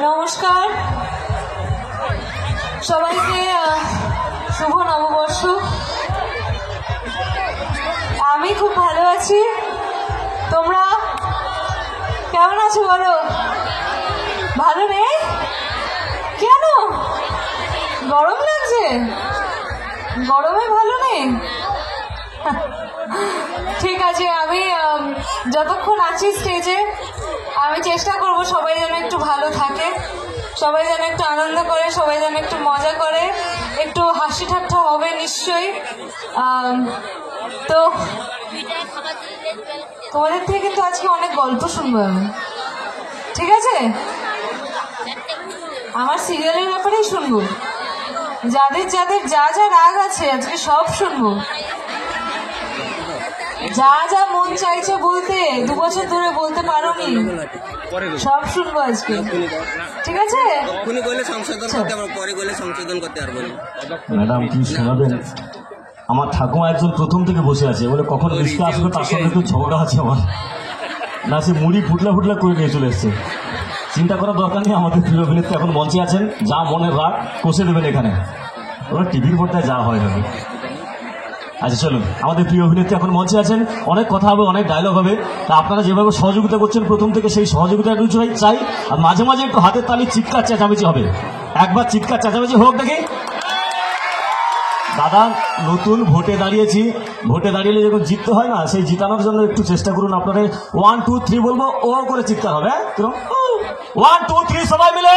নমস্কার সবাইকে, শুভ নববর্ষ। আমি খুব ভালো আছি, তোমরা কেমন আছো বলো? ভালো নেই কেন? গরম লাগছে? গরমে ভালো নেই? ঠিক আছে, আমি যতক্ষণ আছি স্টেজে আমি চেষ্টা করব সবাই যেন একটু ভালো থাকে, সবাই যেন একটু আনন্দ করে, সবাই যেন একটু মজা করে, একটু হাসি ঠাট্টা হবে নিশ্চয়ই। তো তোমাদের থেকে কিন্তু আজকে অনেক গল্প শুনবো আমি, ঠিক আছে? আমার সিরিয়ালের ব্যাপারেই শুনবো, যাদের যাদের যা যা রাগ আছে আজকে সব শুনবো, যা যা মন চাইছে বলতে 2 বছর ধরে বলতে পারোনি সব শুনবো আজকে, ঠিক আছে? ম্যাডাম কি শোনাবেন? আমার ঠাকুমা একজন প্রথম থেকে বসে আছে, বলে কখন রিস্কা আসবে তার সঙ্গে একটু ঝগড়া আছে আমার, না সে মুড়ি ফুটলা ফুটলা করে নিয়ে চলে এসছে। চিন্তা করার দরকার নেই, আমাদের প্রিয় অভিনেত্রী এখন মঞ্চে আছেন, যা মনের রাগ কষে দেবেন এখানে, ওরা টিভির পর্দায় যা হয় হবে। আচ্ছা চলুন, আমাদের প্রিয় অভিনেত্রী এখন মঞ্চে আছেন, অনেক কথা হবে, অনেক ডায়লগ হবে, তা আপনারা যেভাবে সহযোগিতা করছেন প্রথম থেকে সেই সহযোগিতা একটু চাই, আর মাঝে মাঝে একটু হাতের তালি চিৎকার চেঁচামেচি হবে। একবার চিৎকার চেঁচামেচি হোক দেখি। দাদা নতুন ভোটে দাঁড়িয়েছি, ভোটে দাঁড়িয়ে যখন জিততে হয় না, সেই জিতানোর জন্য একটু চেষ্টা করুন আপনাদের। 1 2 3 বলবো, ও করে চিৎকার হবে। 1 2 3 সবাই মিলে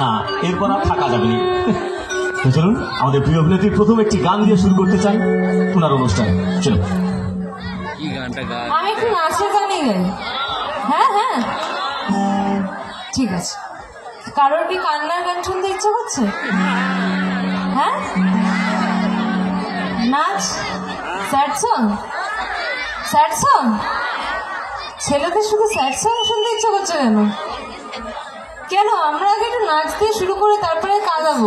না, এরপর আর থাকা যাবে না। চলুন, আমাদের প্রিয় অভিনেত্রী প্রথম একটি গান দিয়ে শুরু করতে চান ওনার অনুষ্ঠান। চলুন, আমি একটু নাচের গানই গাই। হ্যাঁ হ্যাঁ ঠিক আছে। কারোর কি কান্নার গান শুনতে ইচ্ছা করছে? হ্যাঁ, নাচ, স্যাড সং, স্যাড সং। ছেলেদের শুধু স্যাড সং শুনতে ইচ্ছা করছে কেন? কেন আমরা আগে একটু নাচ দিয়ে শুরু করে তারপরে কাঁদাবো।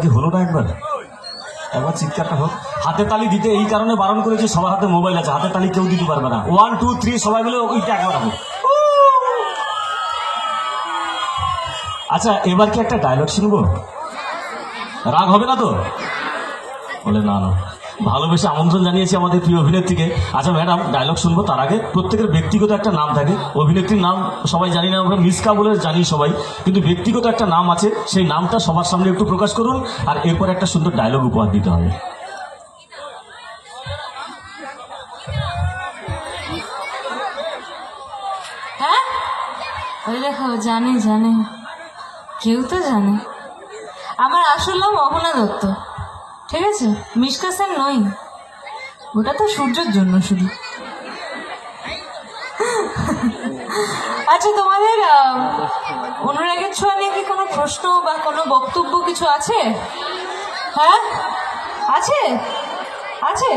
কি হলো না একবার? একবার চিৎকারটা হোক। হাতে তালি দিতে এই কারণে বারণ করেছে, সবার হাতে মোবাইল আছে, হাতে তালি কেউ দিতে পারবে না। 1 2 3 সবাই মিলে ওইটা একবার হবে। আচ্ছা এবার কি একটা ডায়লগ শুনবো? রাগ হবে না তো? বলে না না, ভালোবেসে আমন্ত্রণ জানিয়েছি আমাদের প্রিয় অভিনেত্রীকে। আচ্ছা ম্যাডাম, ডায়লগ শুনবো তার আগে প্রত্যেকের ব্যক্তিগত একটা নাম থাকে। অভিনেত্রীর নাম সবাই জানি না, আমরা মিসকা বলে জানি সবাই, কিন্তু ব্যক্তিগত একটা নাম আছে, সেই নামটা সবার সামনে একটু প্রকাশ করুন, আর এরপর একটা সুন্দর ডায়লগ উপহার দিতে হবে। হ্যাঁ ওই দেখো, জানে জানে, কেউ তো জানে। আমার আসল নাম অহনা দত্ত, ঠিক আছে? মিশকা সেন নয়, ওটা তো সূর্যের জন্য শুধু। আচ্ছা তোমাদের অনুরাগের ছোঁয়া নিয়ে কি কোনো প্রশ্ন বা কোনো বক্তব্য কিছু আছে? হ্যাঁ আছে, আছে।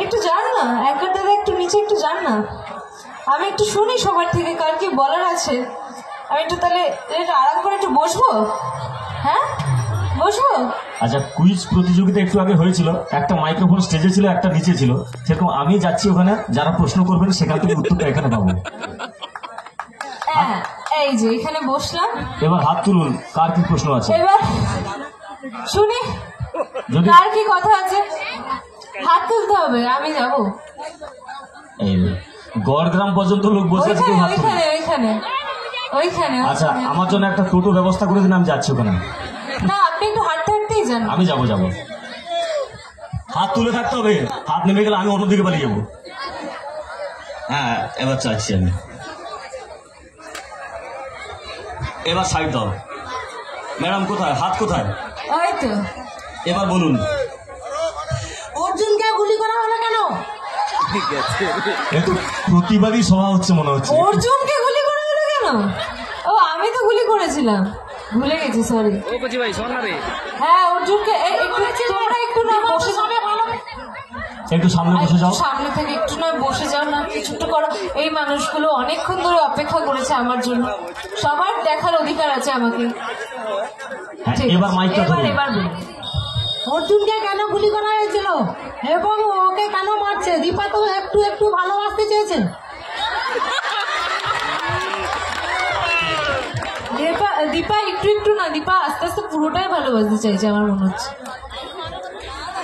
একটু যান না একবার দাদা, একটু নিচে একটু যান না, আমি একটু শুনি সবার থেকে কার কি বলার আছে। আমি একটু তাহলে একটু আরাম করে একটু বসবো। হ্যাঁ বসবো। আচ্ছা কুইজ প্রতিযোগিতা একটু আগে হয়েছিল, একটা মাইক্রোফোন স্টেজে ছিল, একটা নিচে ছিল, সেরকম আমি যাচ্ছি ওখানে, যারা প্রশ্ন করবেন সেখান থেকে উত্তরটা এখানে পাবো। হ্যাঁ এই যে এখানে বসলাম, এবার হাত তুলুন, কার কি প্রশ্ন আছে? এবার শুনি যদি কার কি কথা আছে। হাত তুলতে হবে, আমি যাবো। এই গড়গ্রাম পর্যন্ত লোক বসে আছে, কেউ হাত তুলুন। ওইখানে ওইখানে ওইখানে আচ্ছা আমার জন্য একটা টোটো ব্যবস্থা করে দিন, আমি যাচ্ছি ওখানে। না আপনি একটু হাঁটতে হাঁটতেই যান। আমি যাবো যাবো, হাত তুলে থাকতে হবে, হাত নেমে গেলে আমি অন্যদিকে পালিয়ে যাবো। হ্যাঁ এবার চাচ্ছি আমি, এবার সাইড দাও। ম্যাডাম কোথায়, হাত কোথায়? ওই তো। এবার বলুন। অর্জুনকে গুলি করা হলো কেন? একটু প্রতিবাদী সভা হচ্ছে মনে হচ্ছে। অর্জুনকে গুলি করা হলো কেন? ও আমি তো গুলি করেছিলাম, ভুলে গেছি, সরি। হ্যাঁ অর্জুনকে একটু তোমরা একটু না বসে যাবে, ভালো একটু সামনে বসে যাও। সামনে থেকে একটু না বসে যাও না, কিছু একটু করো। এই মানুষগুলো অনেকক্ষণ ধরে অপেক্ষা করেছে আমার জন্য, সবার দেখার অধিকার আছে আমাকে। হ্যাঁ, ঠিক এবার আছে, মাইকটা ধরুন। এবার বলুন। অর্জুনকে কেন গুলি করা হয়েছিল এবং ওকে কেন মারছে? দীপা তো একটু একটু ভালোবাসতে চেয়েছে। দীপা একটু একটু না, দীপা আস্তে আস্তে পুরোটাই ভালোবাসতে চাইছে আমার মনে হচ্ছে।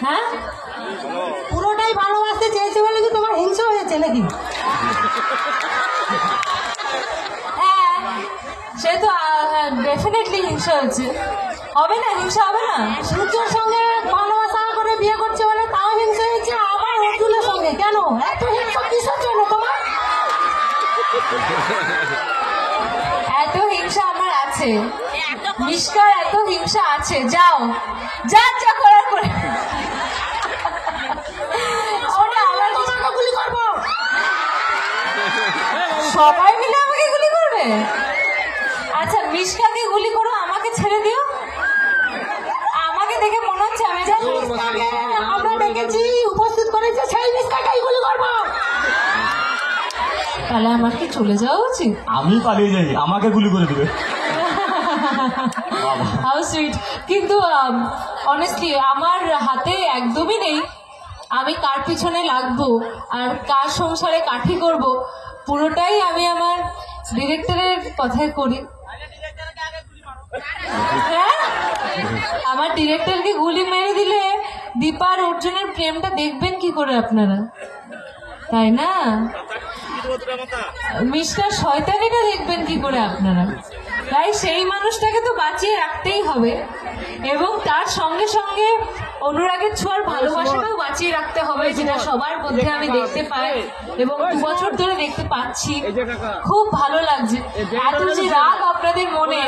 হ্যাঁ পুরোটাই ভালোবাসতে চেয়েছে বলে কি তোমার হিংসা হয়েছে নাকি? হ্যাঁ সে তো ডেফিনেটলি হিংসা হচ্ছে। হবে না, হিংসা হবে না? সূর্যের সঙ্গে ভালোবাসা করে বিয়ে করছে বলে তাও হিংসা হয়েছে, আবার অর্জুনের সঙ্গে কেন? এত হিংসা কিসের জন্য তোমার? এত হিংসা আমার আছে, মিশকার এত হিংসা আছে। যাও যা যা করার করে। ওটা আমার তোমাকে গুলি করবো। সবাই মিলে আমাকে গুলি করবে? আচ্ছা মিশকাকে গুলি করো, আমাকে ছেড়ে দিও। আমাকে দেখে মনে হচ্ছে আমি যে মিসকাকে আমরা ডেকেছি, উপস্থিত করেছে, সেই মিসকাকেই গুলি করবো। তাহলে আমার কি চলে যাওয়া উচিত? আমি পালিয়ে যাই, আমাকে গুলি করে দিবে। How sweet. কিন্তু অনেস্টলি আমার হাতে একদমই নেই আমি কার পিছনে লাগবো আর কার সংসারে কাঠি করব, পুরোটাই আমি আমার ডিরেক্টরের কথায় করি। হ্যাঁ আমার ডিরেক্টরকে গুলি মেরে দিলে দীপা আর অর্জুনের প্রেমটা দেখবেন কি করে আপনারা, তাই না? মিস্টার শয়তানিটা দেখবেন কি করে আপনারা? তাই সেই মানুষটাকে তো বাঁচিয়ে রাখতেই হবে, এবং তার সঙ্গে সঙ্গে অনুরাগের ছোঁয়ার ভালোবাসাটাও বাঁচিয়ে রাখতে হবে, যেটা সবার মধ্যে আমি দেখতে পাই এবং 2 বছর ধরে দেখতে পাচ্ছি। খুব ভালো লাগছে এত যে রাগ আপনাদের মনে,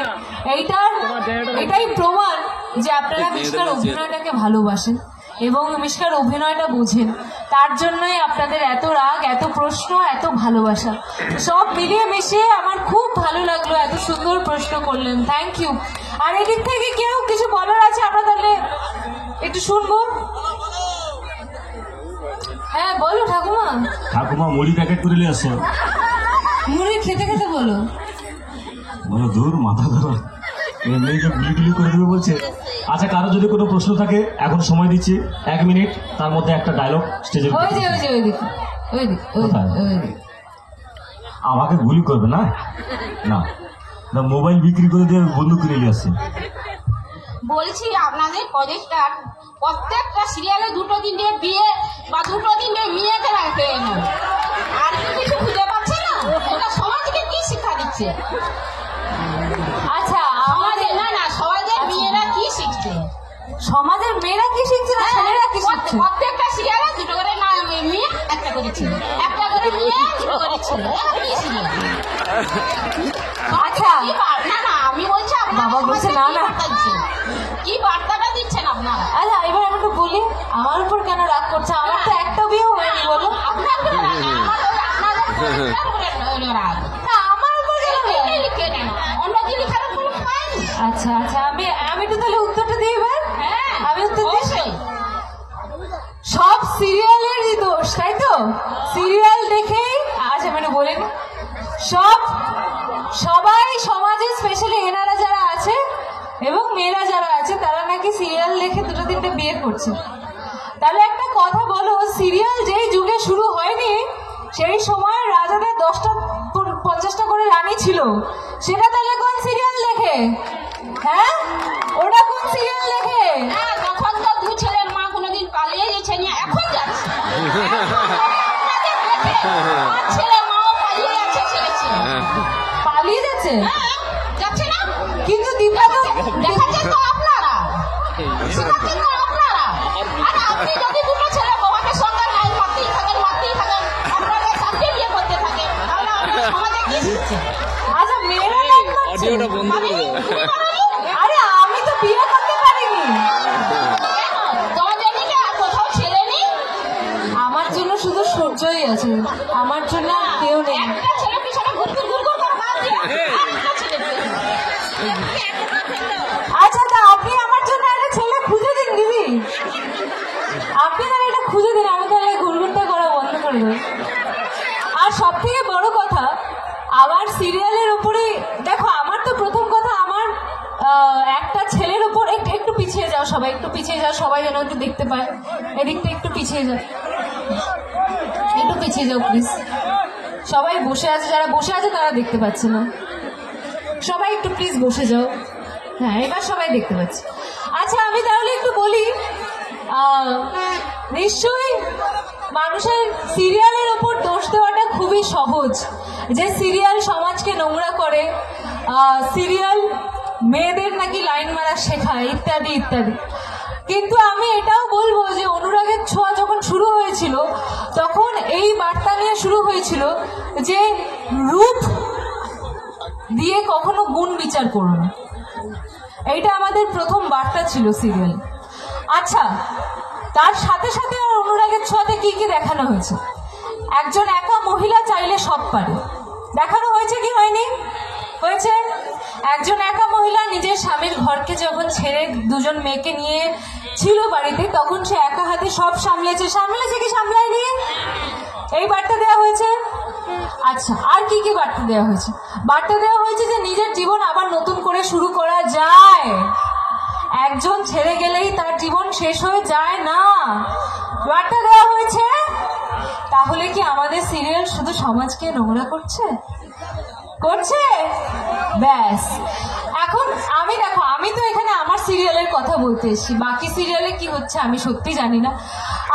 এটাই প্রমাণ যে আপনারা মিশকার অভিনয়টাকে ভালোবাসেন এবং মিশকার অভিনয়টা বুঝেন। তার জন্যই আপনাদের এত রাগ, এত প্রশ্ন, এত ভালোবাসা, সব মিলিয়ে মিশিয়ে আমার খুব ভালো লাগলো। এত সুন্দর প্রশ্ন করলেন, থ্যাংক ইউ। আর এদিক থেকে কেউ কিছু বলার আছে আমরা তাহলে একটু শুনবো। হ্যাঁ বলো ঠাকুমা। ঠাকুমা মুড়ি প্যাকেট করে নিয়ে আসো। মুড়ি খেতে খেতে বলো। বলো দূর মাথা ধরো, এমনি যে গুলি গুলি করে দেবে বলছে। আচ্ছা, কারো যদি কোনো প্রশ্ন থাকে এখন সময় দিচ্ছি 1 মিনিট, তার মধ্যে একটা ডায়লগ স্টেজে। ওই যে ওইদিকে ওইদিকে আমাকে গুলি করবে না, না না, মোবাইল বিক্রি করে দিয়ে বন্ধু কিনে নিয়ে আসছে। বলছি আপনাদের প্রজেক্টর প্রত্যেকটা সিরিয়ালে 2-3টে বিয়ে বা 2-3টে মেয়েকে রাখতে এনো, আর কি কিছু খুঁজে পাচ্ছে না। এটা সমাজকে কি শিক্ষা দিচ্ছে? আচ্ছা আমাদের না সমাজের মেয়েরা কি শিখছে? সমাজের মেয়েরা কি শিখছে না ছেলেরা কি শিখছে? প্রত্যেকটা সিরিয়ালে 2টো করে না মেয়ে, একটা করে ছেলে, একটা করে মেয়ে, 2টো করে ছেলে। এটা কি সিরিয়াল? আচ্ছা না আমি বলছি বাবা বলছে না, না। কি বার্তাটা দিচ্ছেন আপনারা? আচ্ছা এবার আমি একটু বলি, আমার উপর কেন রাগ করছে? আমার তো একটা বিয়েও হয়নি, বলো। আপনার উপরে রাগ না, আপনাদের উপরে রাগ। না, আমার উপর কেন রাগ? লিখে নেন, অন্য কি লিখার কোনো পাইনি। আচ্ছা আচ্ছা আমি একটু তাহলে উত্তরটা দিই এবার। হ্যাঁ, আমি উত্তর দিচ্ছি। অবশ্যই। সব সিরিয়ালেরই দোষ, তাই তো? সিরিয়াল দেখেই, আচ্ছা মানে বলি না, সবাই সমাজে স্পেশালি এনারা যারা আছে এবং মেয়েরা যারা আছে তারা নাকি সিরিয়াল দেখে 2-3টে বিয়ে করছে। তাহলে একটা কথা বলো, সিরিয়াল যেই যুগে শুরু হয়নি সেই সময় রাজাদের 10টা-50টা করে রানী ছিল, সেটা তাহলে কোন সিরিয়াল দেখে? হ্যাঁ, ওটা কোন সিরিয়াল দেখে? হ্যাঁ, তখন তো 2 ছেলের মা কোনোদিন পালিয়ে গেছে না, এখন যাচ্ছে। আর ছেলের মাও পালিয়ে যাচ্ছে, ছেড়েছে। পালিয়ে যাচ্ছে, হ্যাঁ, যাচ্ছে না? কিন্তু দীপা তো দেখাচ্ছেন তো আপনারা, শেখাচ্ছেন তো আপনারা। আর আপনি যদি 2টো ছেলে বাবাকে সঙ্গে লাইন মারতেই থাকেন, আপনাদের সাথে বিয়ে করতে থাকেন, তাহলে আপনার সমাজে কি শিখছে? আচ্ছা মেয়েরা লাইন মারছে। আরে আমি তো বিয়ে করতে পারিনি, তোমাদের দিকে আর কোথাও ছেলে নেই? আমার জন্য শুধু সূর্যই আছে, আমার জন্য আর কেউ নেই। একটা ছেলে পিছনে ঘুরঘুর করে বাদ দিয়ে আরেকটা ছেলে পেয়ে। আচ্ছা তা আপনি আমার জন্য একটা ছেলে খুঁজে দিন দিদি, আপনি তাহলে এটা খুঁজে দিন, আমি তাহলে ঘুরঘুরটা করা বন্ধ করে দেবো। আর সব থেকে বড় কথা, আমার সিরিয়ালের উপরে দেখো, আমার তো প্রথম কথা, আমার একটা ছেলের উপর একটু পিছিয়ে যাও সবাই, একটু পিছিয়ে যাও সবাই, যেন একটু দেখতে পায়। এদিকটা একটু পিছিয়ে যাও, একটু পিছিয়ে যাও প্লিজ। সবাই বসে আছে, যারা বসে আছে তারা দেখতে পাচ্ছে না, সবাই একটু প্লিজ বসে যাও। হ্যাঁ, এবার সবাই দেখতে পাচ্ছে। আচ্ছা আমি তাহলে একটু বলি, নিশ্চয়ই মানুষের সিরিয়ালের ওপর দোষ দেওয়াটা খুবই সহজ, যে সিরিয়াল সমাজকে নোংরা করে, সিরিয়াল মেয়েদের নাকি লাইন মারা শেখায়, ইত্যাদি ইত্যাদি। কিন্তু আমি এটাও বলবো যে অনুরাগের ছোঁয়া যখন শুরু হয়েছিল তখন এই বার্তা নিয়ে শুরু হয়েছিল যে রূপ দিয়ে কখনো গুণ বিচার করো না। এইটা আমাদের প্রথম বার্তা ছিল সিরিয়াল। আচ্ছা, তার সাথে সাথে আর অনুরাগের ছোঁয়াতে কি কি দেখানো হয়েছে? একজন একা মহিলা চাইলে সব পারে, দেখানো হয়েছে কি হয়নি? হয়েছে। একজন একা মহিলা নিজের স্বামীর ঘরকে যখন ছেড়ে 2জন মেয়েকে নিয়ে ছিল বাড়িতে, তখন সে একা হাতে সব সামলেছে কি সামলায়নি? এই বার্তা দেওয়া হয়েছে। আচ্ছা, আর কি কি বার্তা দেওয়া হয়েছে? বার্তা দেওয়া হয়েছে যে নিজের জীবন আবার নতুন করে শুরু করা যায়, একজন ছেড়ে গেলেই তার জীবন শেষ হয়ে যায় না, বার্তা দেওয়া হয়েছে। তাহলে কি আমাদের সিরিয়াল শুধু সমাজকে নোংরা করছে? ব্যাস। এখন দেখো, আমি তো এখানে আমার সিরিয়ালের কথা বলতে এসেছি, বাকি সিরিয়ালে কি হচ্ছে আমি সত্যি জানি না।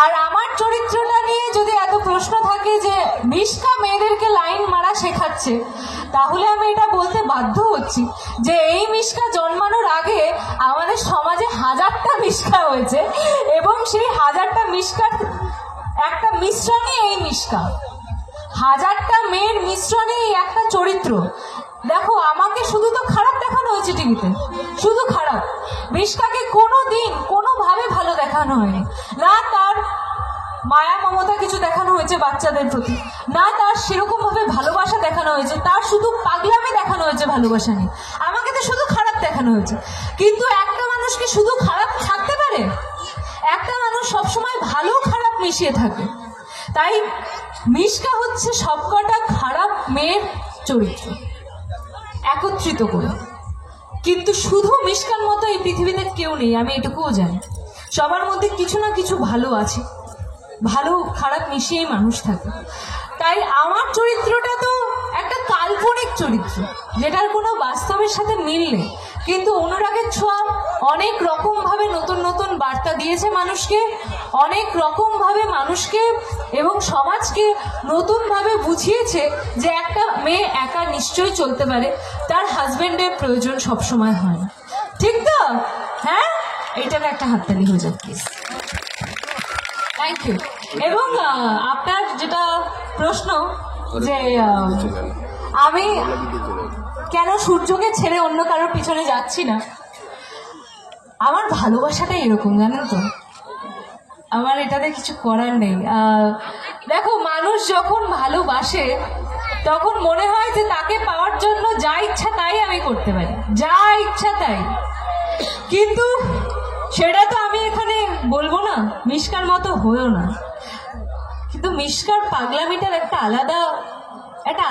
আর আমার চরিত্রটা নিয়ে যদি এত প্রশ্ন থাকে যে মিশকা মেয়েদেরকে লাইন মারা শেখাচ্ছে, তাহলে আমি এটা বলতে বাধ্য হচ্ছি যে এই মিশকা জন্মানোর আগে আমাদের সমাজে 1000টা মিশকা হয়েছে, এবং সেই 1000টা মিশকার একটা মিশ্রণই এই মিশকা। 1000টা মেয়ের মিশ্রণে একটা চরিত্র। দেখো, আমাকে শুধু তো খারাপ দেখানো হয়েছে টিভিতে, শুধু খারাপ। মিশকাকে কোনোদিন কোনোভাবে ভালো দেখানো হয়নি, না তার মায়া মমতা কিছু দেখানো হয়েছে বাচ্চাদের প্রতি, না তার সেরকম ভাবে ভালোবাসা দেখানো হয়েছে, তার শুধু পাগলামি দেখানো হয়েছে ভালোবাসা নিয়ে। আমাকে তো শুধু খারাপ দেখানো হয়েছে। কিন্তু একটা মানুষ কি শুধু খারাপ থাকতে পারে? একটা মানুষ সবসময় ভালো খারাপ মিশিয়ে থাকে। তাই মিশকা হচ্ছে সবকটা খারাপ মেয়ের চরিত্র একত্রিত করে। কিন্তু শুধু মিশকার মতো এই পৃথিবীতে কেউ নেই, আমি এটুকুও জানি। সবার মধ্যে কিছু না কিছু ভালো আছে, ভালো খারাপ মিশিয়েই মানুষ থাকে। তাই আমার চরিত্রটা তো একটা কাল্পনিক চরিত্র, যেটার কোনো বাস্তবের সাথে মিল নেই, কিন্তু অনুরাগের ছোঁয়া অনেক রকম ভাবে নতুন নতুন বার্তা দিয়েছে মানুষকে, অনেক রকম ভাবে মানুষকে এবং সমাজকে নতুন ভাবে বুঝিয়েছে যে একটা মেয়ে একা নিশ্চয়ই চলতে পারে, তার হাজবেন্ডের প্রয়োজন সবসময় হয় না। ঠিক তো? হ্যাঁ, এইটাকে একটা হাততালি হয়ে যাক প্লিজ। Thank you. এবং আপনার যেটা প্রশ্ন যে আমি কেন সূর্যকে ছেড়ে অন্য কারোর পিছনে যাচ্ছি না, আমার ভালোবাসাটা এরকম, জানেন তো, আমার এটাতে কিছু করার নেই। দেখো, মানুষ যখন ভালোবাসে তখন মনে হয় যে তাকে পাওয়ার জন্য যা ইচ্ছা তাই আমি করতে পারি, যা ইচ্ছা তাই। কিন্তু সেটা তো আমি এখানে বলবো না, মিশকার মতো হয়েও না। কিন্তু মিশকার পাগলামিটার একটা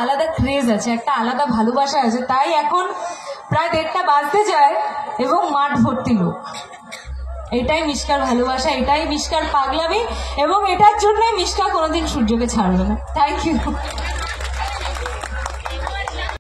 আলাদা ক্রেজ আছে, একটা আলাদা ভালোবাসা আছে। তাই এখন প্রায় 1:30 বাজতে যায় এবং মাঠ ভর্তি লোক। এটাই মিশকার ভালোবাসা, এটাই মিশকার পাগলামি, এবং এটার জন্যই মিশকা কোনোদিন সূর্যকে ছাড়বে না। Thank you.